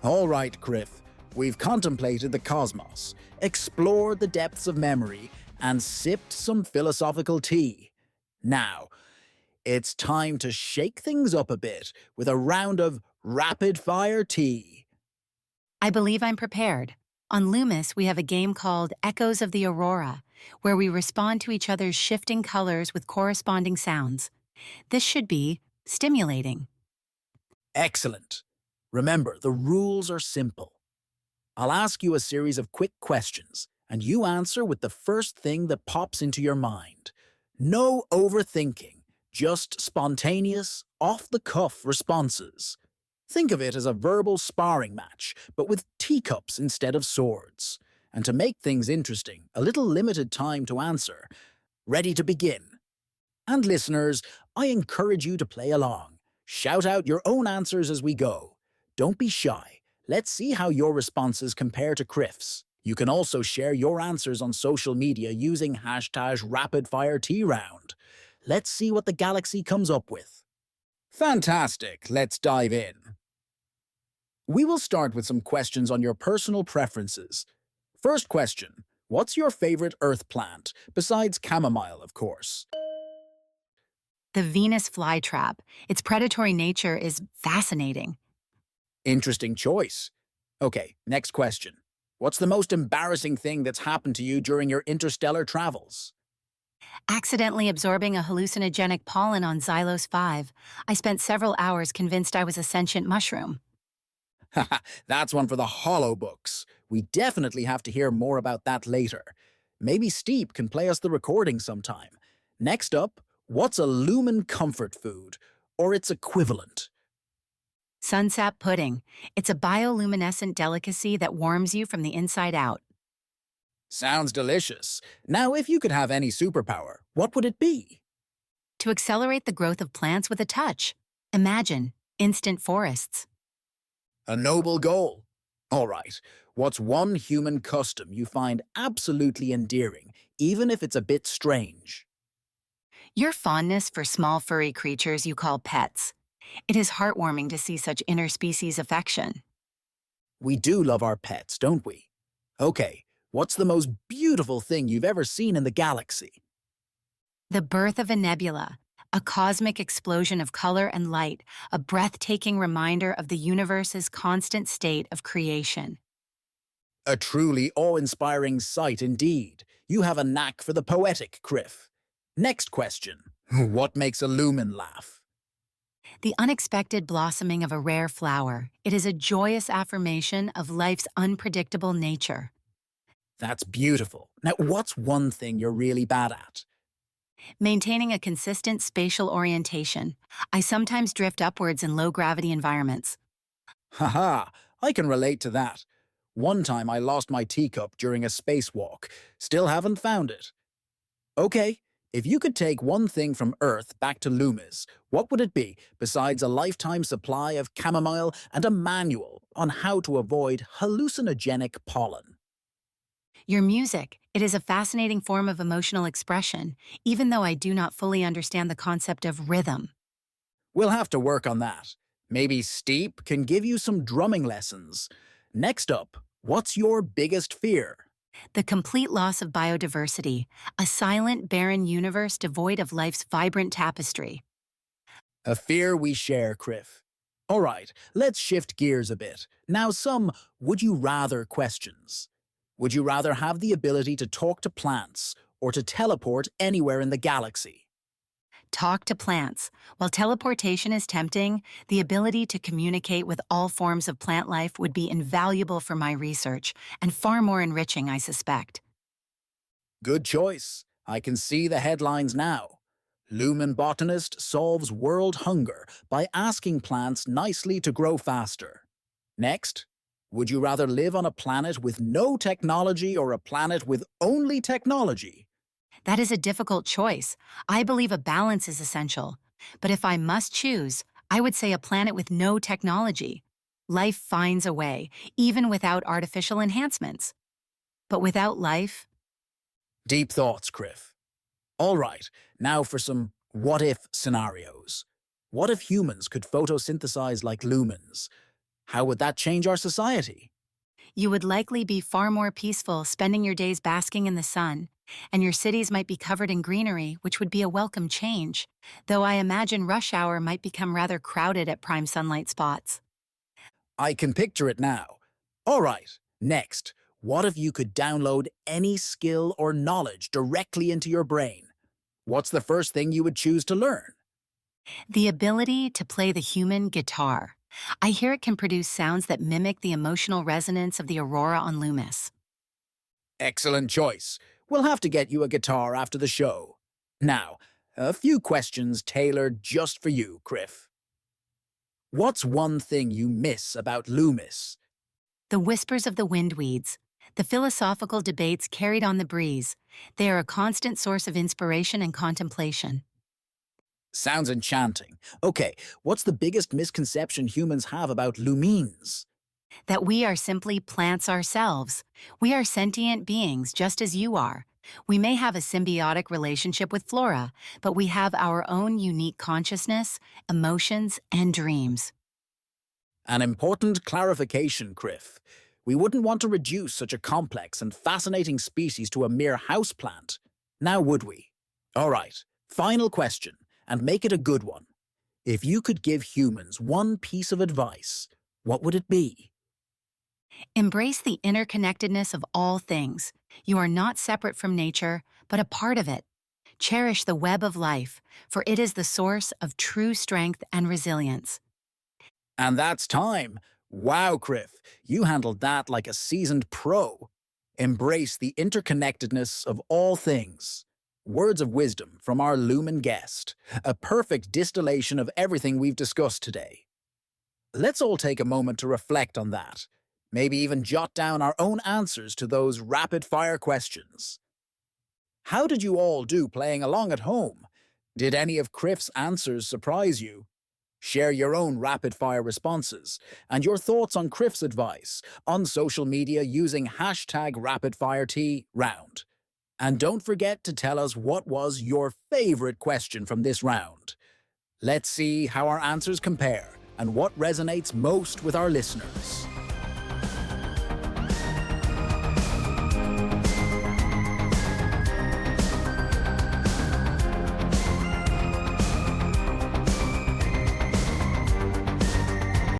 All right, Griff. We've contemplated the cosmos, explored the depths of memory, and sipped some philosophical tea. Now, it's time to shake things up a bit with a round of rapid-fire tea. I believe I'm prepared. On Loomis, we have a game called Echoes of the Aurora, where we respond to each other's shifting colors with corresponding sounds. This should be stimulating. Excellent. Remember, the rules are simple. I'll ask you a series of quick questions, and you answer with the first thing that pops into your mind. No overthinking, just spontaneous, off-the-cuff responses. Think of it as a verbal sparring match, but with teacups instead of swords. And to make things interesting, a little limited time to answer. Ready to begin? And listeners, I encourage you to play along. Shout out your own answers as we go. Don't be shy. Let's see how your responses compare to Criff's. You can also share your answers on social media using #RapidFireTeaRound. Let's see what the galaxy comes up with. Fantastic, let's dive in. We will start with some questions on your personal preferences. First question, what's your favorite Earth plant, besides chamomile, of course? The Venus flytrap. Its predatory nature is fascinating. Interesting choice. Okay, next question. What's the most embarrassing thing that's happened to you during your interstellar travels? Accidentally absorbing a hallucinogenic pollen on Xylos 5, I spent several hours convinced I was a sentient mushroom. Haha, that's one for the hollow books. We definitely have to hear more about that later. Maybe Steep can play us the recording sometime. Next up, what's a lumen comfort food, or its equivalent? Sunsap pudding. It's a bioluminescent delicacy that warms you from the inside out. Sounds delicious. Now, if you could have any superpower, what would it be? To accelerate the growth of plants with a touch. Imagine instant forests. A noble goal. All right, what's one human custom you find absolutely endearing, even if it's a bit strange? Your fondness for small furry creatures you call pets. It is heartwarming to see such interspecies affection. We do love our pets, don't we? Okay, what's the most beautiful thing you've ever seen in the galaxy? The birth of a nebula, a cosmic explosion of color and light, a breathtaking reminder of the universe's constant state of creation. A truly awe-inspiring sight indeed. You have a knack for the poetic, Criff. Next question. What makes a lumen laugh? The unexpected blossoming of a rare flower. It is a joyous affirmation of life's unpredictable nature. That's beautiful. Now, what's one thing you're really bad at? Maintaining a consistent spatial orientation. I sometimes drift upwards in low-gravity environments. Haha, I can relate to that. One time I lost my teacup during a spacewalk. Still haven't found it. Okay, if you could take one thing from Earth back to Loomis, what would it be besides a lifetime supply of chamomile and a manual on how to avoid hallucinogenic pollen? Your music. It is a fascinating form of emotional expression, even though I do not fully understand the concept of rhythm. We'll have to work on that. Maybe Steep can give you some drumming lessons. Next up, what's your biggest fear? The complete loss of biodiversity, a silent, barren universe devoid of life's vibrant tapestry. A fear we share, Criff. All right, let's shift gears a bit. Now some would-you-rather questions. Would you rather have the ability to talk to plants or to teleport anywhere in the galaxy? Talk to plants. While teleportation is tempting, the ability to communicate with all forms of plant life would be invaluable for my research and far more enriching, I suspect. Good choice. I can see the headlines now. Lumen botanist solves world hunger by asking plants nicely to grow faster. Next, would you rather live on a planet with no technology or a planet with only technology? That is a difficult choice. I believe a balance is essential. But if I must choose, I would say a planet with no technology. Life finds a way, even without artificial enhancements. But without life, Deep thoughts, Criff. All right, now for some what-if scenarios. What if humans could photosynthesize like lumens? How would that change our society? You would likely be far more peaceful spending your days basking in the sun, and your cities might be covered in greenery, which would be a welcome change, though I imagine rush hour might become rather crowded at prime sunlight spots. I can picture it now. All right, next, what if you could download any skill or knowledge directly into your brain? What's the first thing you would choose to learn? The ability to play the human guitar. I hear it can produce sounds that mimic the emotional resonance of the aurora on Loomis. Excellent choice. We'll have to get you a guitar after the show. Now, a few questions tailored just for you, Criff. What's one thing you miss about Loomis? The whispers of the windweeds, the philosophical debates carried on the breeze, they are a constant source of inspiration and contemplation. Sounds enchanting. Okay, what's the biggest misconception humans have about lumines? That we are simply plants ourselves. We are sentient beings just as you are. We may have a symbiotic relationship with flora, but we have our own unique consciousness, emotions, and dreams. An important clarification, Criff. We wouldn't want to reduce such a complex and fascinating species to a mere houseplant. Now would we? All right, final question, and make it a good one. If you could give humans one piece of advice, what would it be? Embrace the interconnectedness of all things. You are not separate from nature, but a part of it. Cherish the web of life, for it is the source of true strength and resilience. And that's time. Wow, Criff, you handled that like a seasoned pro. Embrace the interconnectedness of all things. Words of wisdom from our Lumen guest, a perfect distillation of everything we've discussed today. Let's all take a moment to reflect on that. Maybe even jot down our own answers to those rapid-fire questions. How did you all do playing along at home? Did any of Criff's answers surprise you? Share your own rapid-fire responses and your thoughts on Criff's advice on social media using hashtag #RapidFireTround. And don't forget to tell us what was your favorite question from this round. Let's see how our answers compare and what resonates most with our listeners.